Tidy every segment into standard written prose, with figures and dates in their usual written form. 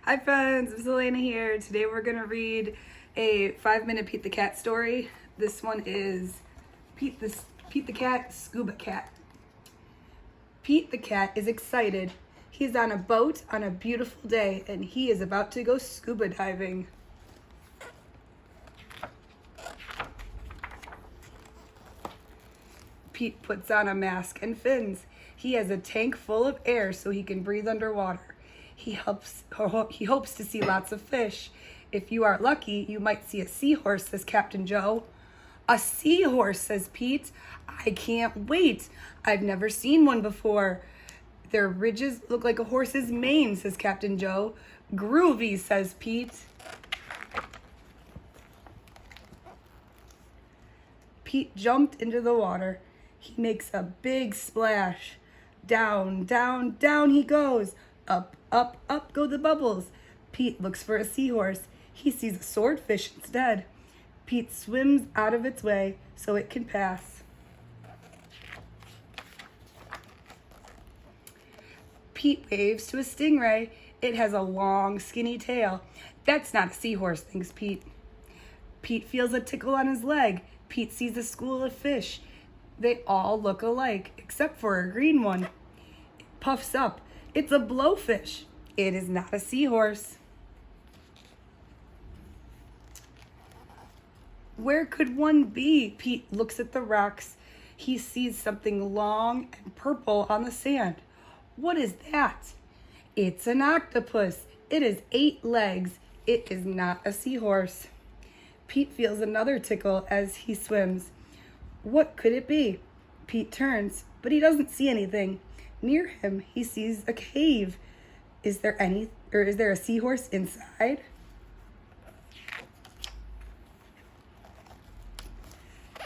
Hi friends, it's Elena here. Today we're going to read a 5-minute Pete the Cat story. This one is Pete the Cat Scuba Cat. Pete the Cat is excited. He's on a boat on a beautiful day and he is about to go scuba diving. Pete puts on a mask and fins. He has a tank full of air so he can breathe underwater. He hopes to see lots of fish. If you are lucky, you might see a seahorse, says Captain Joe. A seahorse, says Pete. I can't wait. I've never seen one before. Their ridges look like a horse's mane, says Captain Joe. Groovy, says Pete. Pete jumped into the water. He makes a big splash. Down, down, down he goes. Up, up, up go the bubbles. Pete looks for a seahorse. He sees a swordfish instead. Pete swims out of its way so it can pass. Pete waves to a stingray. It has a long, skinny tail. That's not a seahorse, thinks Pete. Pete feels a tickle on his leg. Pete sees a school of fish. They all look alike, except for a green one. It puffs up. It's a blowfish. It is not a seahorse. Where could one be? Pete looks at the rocks. He sees something long and purple on the sand. What is that? It's an octopus. It has 8 legs. It is not a seahorse. Pete feels another tickle as he swims. What could it be? Pete turns, but he doesn't see anything. Near him, he sees a cave. Is there a seahorse inside?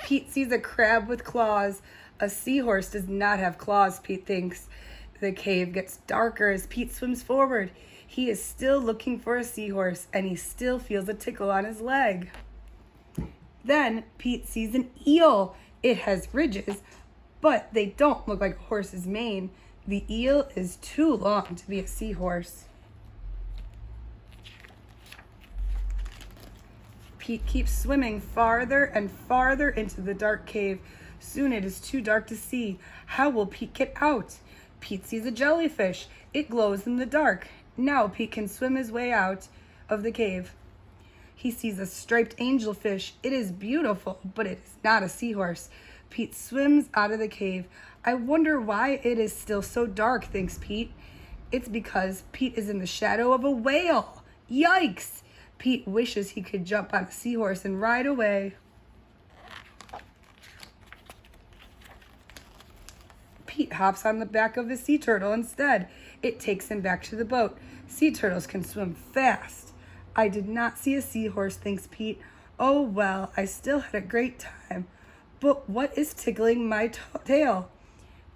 Pete sees a crab with claws. A seahorse does not have claws, Pete thinks. The cave gets darker as Pete swims forward. He is still looking for a seahorse, and he still feels a tickle on his leg. Then Pete sees an eel. It has ridges, but they don't look like a horse's mane. The eel is too long to be a seahorse. Pete keeps swimming farther and farther into the dark cave. Soon it is too dark to see. How will Pete get out? Pete sees a jellyfish. It glows in the dark. Now Pete can swim his way out of the cave. He sees a striped angelfish. It is beautiful, but it is not a seahorse. Pete swims out of the cave. I wonder why it is still so dark, thinks Pete. It's because Pete is in the shadow of a whale. Yikes! Pete wishes he could jump on a seahorse and ride away. Pete hops on the back of a sea turtle instead. It takes him back to the boat. Sea turtles can swim fast. I did not see a seahorse, thinks Pete. Oh well, I still had a great time. But what is tickling my tail?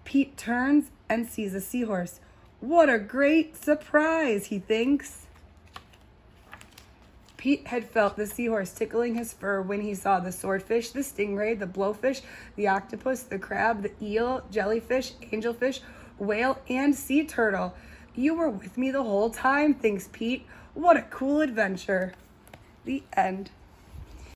Pete turns and sees a seahorse. What a great surprise, he thinks. Pete had felt the seahorse tickling his fur when he saw the swordfish, the stingray, the blowfish, the octopus, the crab, the eel, jellyfish, angelfish, whale, and sea turtle. You were with me the whole time, thinks Pete. What a cool adventure. The end.